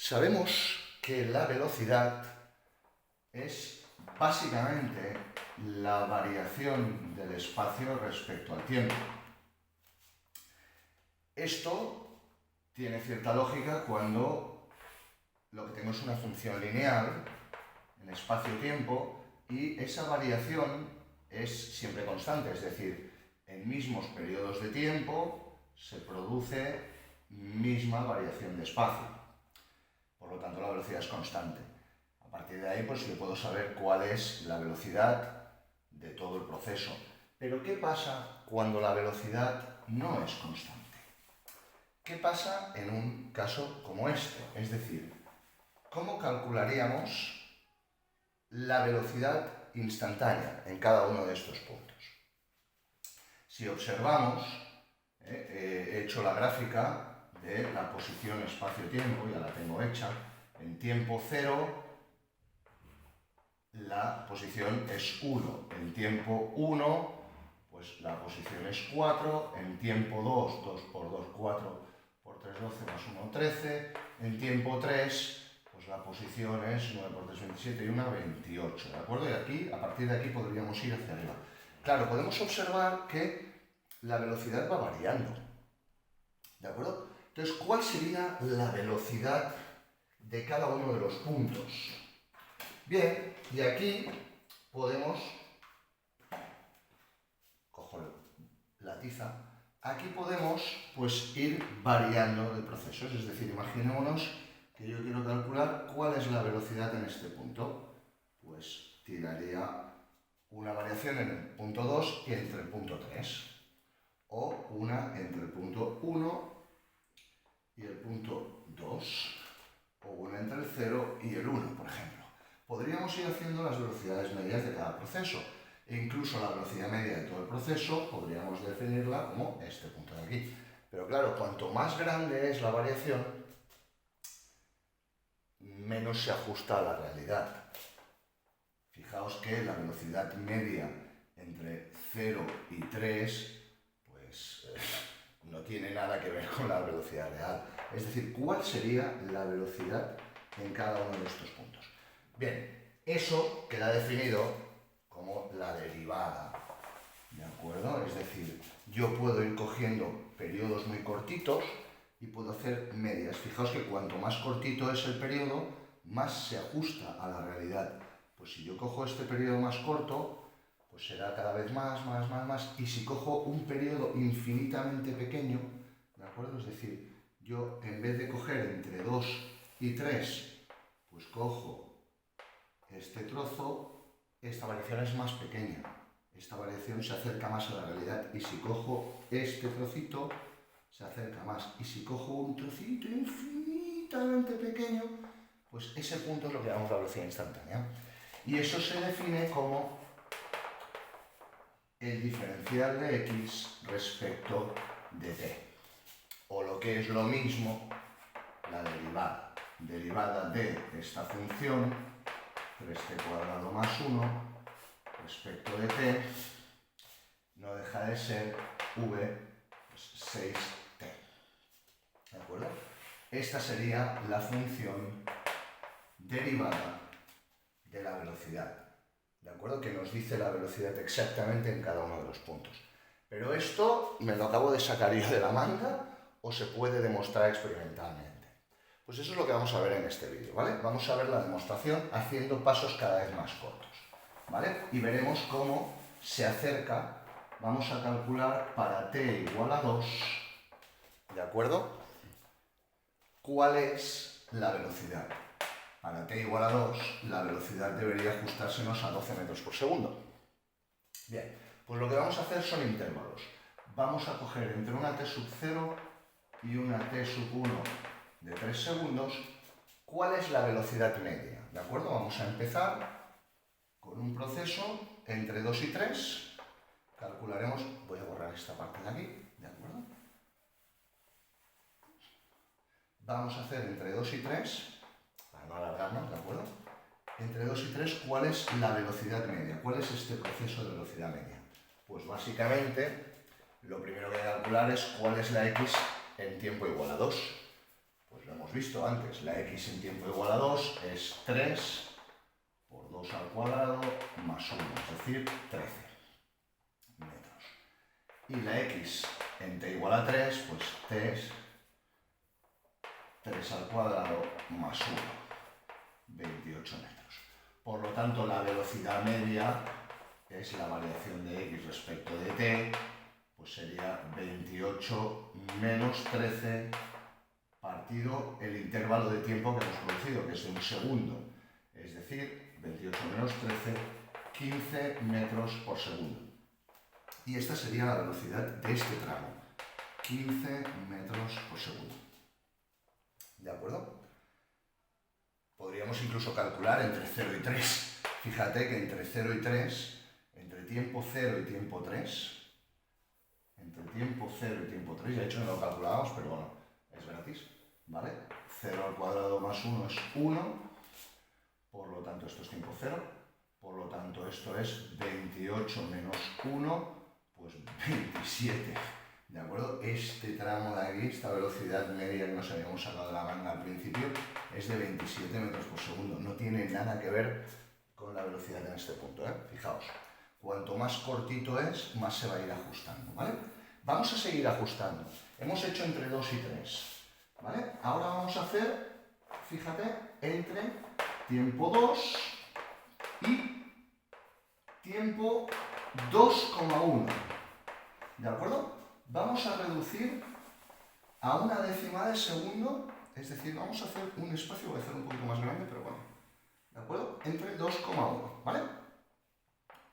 Sabemos que la velocidad es básicamente la variación del espacio respecto al tiempo. Esto tiene cierta lógica cuando lo que tengo es una función lineal en espacio-tiempo y esa variación es siempre constante, es decir, en mismos periodos de tiempo se produce misma variación de espacio. Por lo tanto, la velocidad es constante. A partir de ahí, pues yo puedo saber cuál es la velocidad de todo el proceso. Pero ¿qué pasa cuando la velocidad no es constante? ¿Qué pasa en un caso como este? Es decir, ¿cómo calcularíamos la velocidad instantánea en cada uno de estos puntos? Si observamos, he hecho la gráfica de la posición espacio-tiempo, ya la tengo hecha. En tiempo 0 la posición es 1, en tiempo 1 pues la posición es 4, en tiempo 2, 2 por 2, 4 por 3, 12 más 1, 13, en tiempo 3 pues la posición es 9 por 3, 27 y 1, 28, ¿de acuerdo? Y aquí, a partir de aquí podríamos ir hacia arriba. Claro, podemos observar que la velocidad va variando, ¿de acuerdo? Entonces, ¿cuál sería la velocidad de cada uno de los puntos? Bien, y aquí podemos, cojo la tiza, aquí podemos pues ir variando de procesos, es decir, imaginémonos que yo quiero calcular cuál es la velocidad en este punto, pues tiraría una variación en el punto 2 y entre el punto 3, o una entre el punto 1 y el punto 2, o una entre el 0 y el 1, por ejemplo. Podríamos ir haciendo las velocidades medias de cada proceso, e incluso la velocidad media de todo el proceso podríamos definirla como este punto de aquí. Pero claro, cuanto más grande es la variación, menos se ajusta a la realidad. Fijaos que la velocidad media entre 0 y 3 pues no tiene nada que ver con la velocidad real. Es decir, ¿cuál sería la velocidad en cada uno de estos puntos? Bien, eso queda definido como la derivada, ¿de acuerdo? Es decir, yo puedo ir cogiendo periodos muy cortitos y puedo hacer medias. Fijaos que cuanto más cortito es el periodo, más se ajusta a la realidad. Pues si yo cojo este periodo más corto, pues será cada vez más, y si cojo un periodo infinitamente pequeño, ¿de acuerdo? Es decir, yo en vez de coger entre 2 y 3, pues cojo este trozo, esta variación es más pequeña, esta variación se acerca más a la realidad, y si cojo este trocito, se acerca más, y si cojo un trocito infinitamente pequeño, pues ese punto es lo que llamamos la velocidad instantánea. Y eso se define como el diferencial de x respecto de t, o lo que es lo mismo, la derivada. Derivada de esta función, 3t cuadrado más 1, respecto de t, no deja de ser v, pues 6t. ¿De acuerdo? Esta sería la función derivada de la velocidad, ¿de acuerdo? Que nos dice la velocidad exactamente en cada uno de los puntos. Pero esto me lo acabo de sacar yo de la manga o se puede demostrar experimentalmente. Pues eso es lo que vamos a ver en este vídeo, ¿vale? Vamos a ver la demostración haciendo pasos cada vez más cortos, ¿vale? Y veremos cómo se acerca, vamos a calcular para t igual a 2, ¿de acuerdo? ¿Cuál es la velocidad? Para t igual a 2, la velocidad debería ajustársenos a 12 metros por segundo. Bien, pues lo que vamos a hacer son intervalos. Vamos a coger entre una t sub 0 y una t sub 1 de 3 segundos, ¿cuál es la velocidad media? ¿De acuerdo? Vamos a empezar con un proceso entre 2 y 3. Calcularemos, voy a borrar esta parte de aquí, ¿de acuerdo? Vamos a hacer entre 2 y 3, para no alargarnos, ¿de acuerdo? Entre 2 y 3, ¿cuál es la velocidad media? ¿Cuál es este proceso de velocidad media? Pues básicamente, lo primero que hay que calcular es cuál es la x en tiempo igual a 2. Pues vemos hemos visto antes, la x en tiempo igual a 2 es 3 por 2 al cuadrado más 1, es decir, 13 metros. Y la x en t igual a 3, pues t es 3 al cuadrado más 1, 28 metros. Por lo tanto, la velocidad media es la variación de x respecto de t, pues sería 28 menos 13 partido el intervalo de tiempo que hemos producido, que es de un segundo. Es decir, 28 menos 13, 15 metros por segundo. Y esta sería la velocidad de este tramo, 15 metros por segundo. ¿De acuerdo? Podríamos incluso calcular entre 0 y 3. Fíjate que entre 0 y 3, entre tiempo 0 y tiempo 3, ya he hecho, no lo calculábamos, pero bueno, es gratis, ¿vale? 0 al cuadrado más 1 es 1, por lo tanto esto es tiempo 0, por lo tanto esto es 28 menos 1, pues 27, ¿de acuerdo? Este tramo de aquí, esta velocidad media que nos habíamos sacado de la manga al principio, es de 27 metros por segundo, no tiene nada que ver con la velocidad en este punto, ¿eh? Fijaos, cuanto más cortito es, más se va a ir ajustando, ¿vale? Vamos a seguir ajustando. Hemos hecho entre 2 y 3, ¿vale? Ahora vamos a hacer, fíjate, entre tiempo 2 y tiempo 2,1. ¿De acuerdo? Vamos a reducir a una décima de segundo, es decir, vamos a hacer un espacio, voy a hacer un poquito más grande, pero bueno, ¿de acuerdo? Entre 2,1, ¿vale?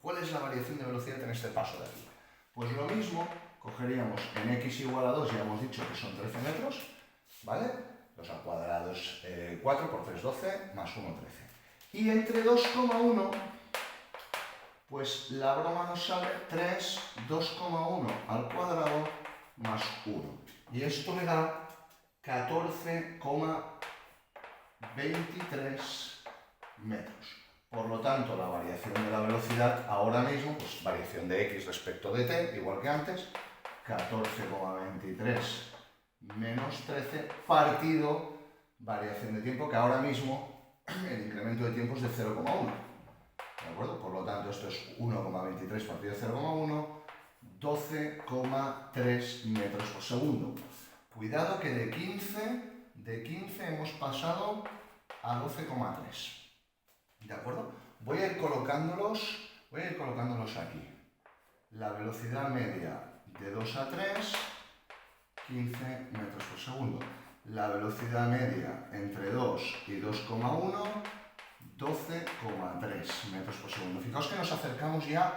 ¿Cuál es la variación de velocidad en este paso de aquí? Pues lo mismo, cogeríamos en x igual a 2, ya hemos dicho que son 13 metros, ¿vale? 2 al cuadrado es 4 por 3, 12, más 1, 13. Y entre 2,1, pues la broma nos sale 3, 2,1 al cuadrado más 1. Y esto me da 14,23 metros. Por lo tanto, la variación de la velocidad ahora mismo, pues variación de x respecto de t, igual que antes, 14,23 menos 13 partido variación de tiempo, que ahora mismo el incremento de tiempo es de 0,1. ¿De acuerdo? Por lo tanto, esto es 1,23 partido de 0,1, 12,3 metros por segundo. Cuidado que de 15 hemos pasado a 12,3. ¿De acuerdo? Voy a ir colocándolos aquí. La velocidad media de 2 a 3, 15 metros por segundo. La velocidad media entre 2 y 2,1, 12,3 metros por segundo. Fijaos que nos acercamos ya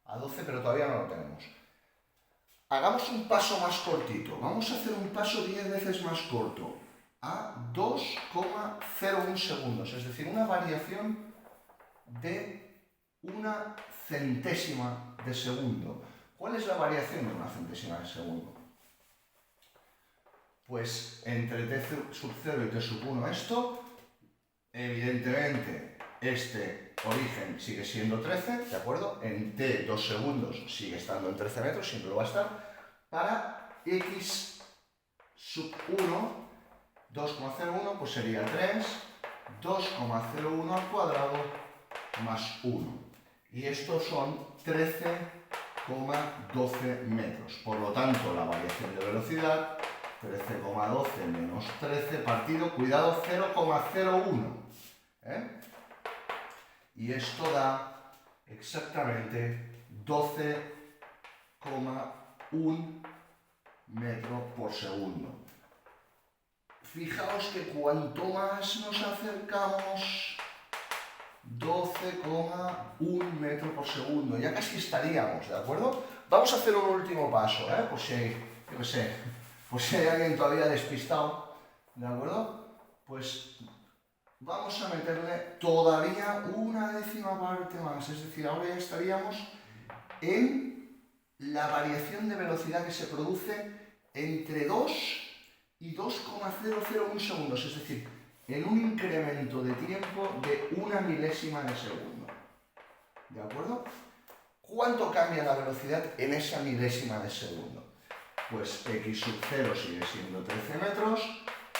a 12, pero todavía no lo tenemos. Hagamos un paso más cortito. Vamos a hacer un paso 10 veces más corto, a 2,01 segundos, es decir, una variación de una centésima de segundo. ¿Cuál es la variación de una centésima de segundo? Pues entre t sub 0 y t sub 1 esto, evidentemente este origen sigue siendo 13, ¿de acuerdo? En t 2 segundos sigue estando en 13 metros, siempre lo va a estar. Para x sub 1, 2,01, pues sería 3, 2,01 al cuadrado más 1. Y estos son 13,12 metros. Por lo tanto, la variación de velocidad, 13,12 menos 13 partido, cuidado, 0,01. Y esto da exactamente 12,1 metro por segundo. Fijaos que cuanto más nos acercamos, 12,1 metro por segundo. Ya casi estaríamos, ¿de acuerdo? Vamos a hacer un último paso, por si, yo qué sé, por si hay alguien todavía despistado, ¿de acuerdo? Pues vamos a meterle todavía una décima parte más. Es decir, ahora ya estaríamos en la variación de velocidad que se produce entre 2 y 2,001 segundos, es decir, en un incremento de tiempo de una milésima de segundo. ¿De acuerdo? ¿Cuánto cambia la velocidad en esa milésima de segundo? Pues x sub 0 sigue siendo 13 metros,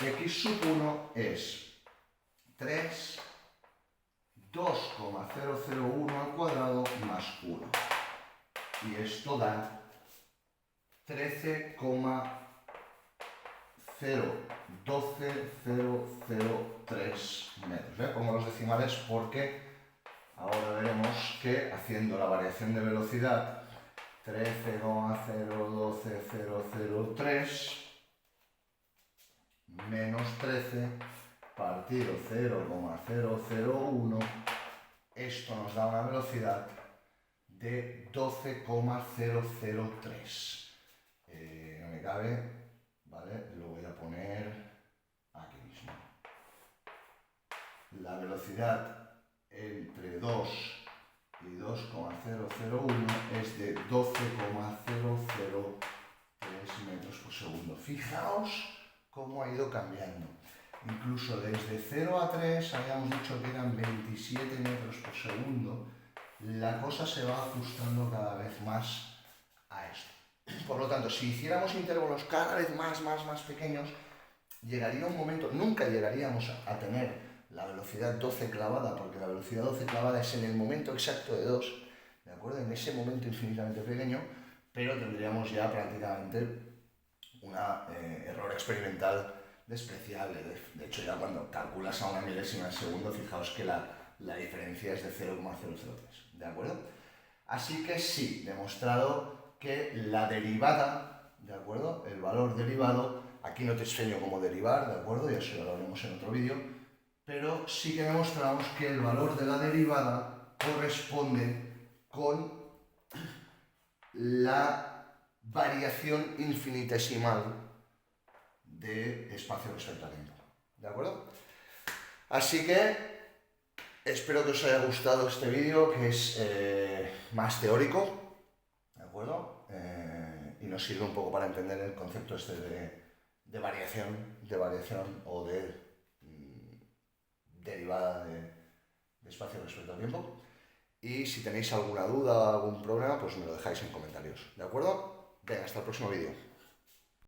x sub 1 es 3, 2,001 al cuadrado más 1. Y esto da 13,012003 metros. Pongo los decimales porque ahora veremos que haciendo la variación de velocidad 13,012003 menos 13 partido 0,001, esto nos da una velocidad de 12,003. No me cabe, ¿vale? Lo voy a poner aquí mismo. La velocidad entre 2 y 2,001 es de 12,003 metros por segundo. Fijaos cómo ha ido cambiando. Incluso desde 0 a 3 habíamos dicho que eran 27 metros por segundo. La cosa se va ajustando cada vez más a esto. Por lo tanto, si hiciéramos intervalos cada vez más pequeños, llegaría un momento, nunca llegaríamos a tener la velocidad 12 clavada, porque la velocidad 12 clavada es en el momento exacto de 2, ¿de acuerdo? En ese momento infinitamente pequeño, pero tendríamos ya prácticamente un error experimental despreciable. De hecho, ya cuando calculas a una milésima de segundo, fijaos que la diferencia es de 0,003, ¿de acuerdo? Así que sí, demostrado que la derivada, ¿de acuerdo? El valor derivado, aquí no te enseño cómo derivar, ¿de acuerdo? Y eso ya lo haremos en otro vídeo, pero sí que demostramos que el valor de la derivada corresponde con la variación infinitesimal de espacio respecto a tiempo, ¿de acuerdo? Así que espero que os haya gustado este vídeo, que es más teórico, ¿de acuerdo? Y nos sirve un poco para entender el concepto este de variación o de derivada de espacio respecto al tiempo. Y si tenéis alguna duda o algún problema, pues me lo dejáis en comentarios, ¿de acuerdo? Venga, hasta el próximo vídeo.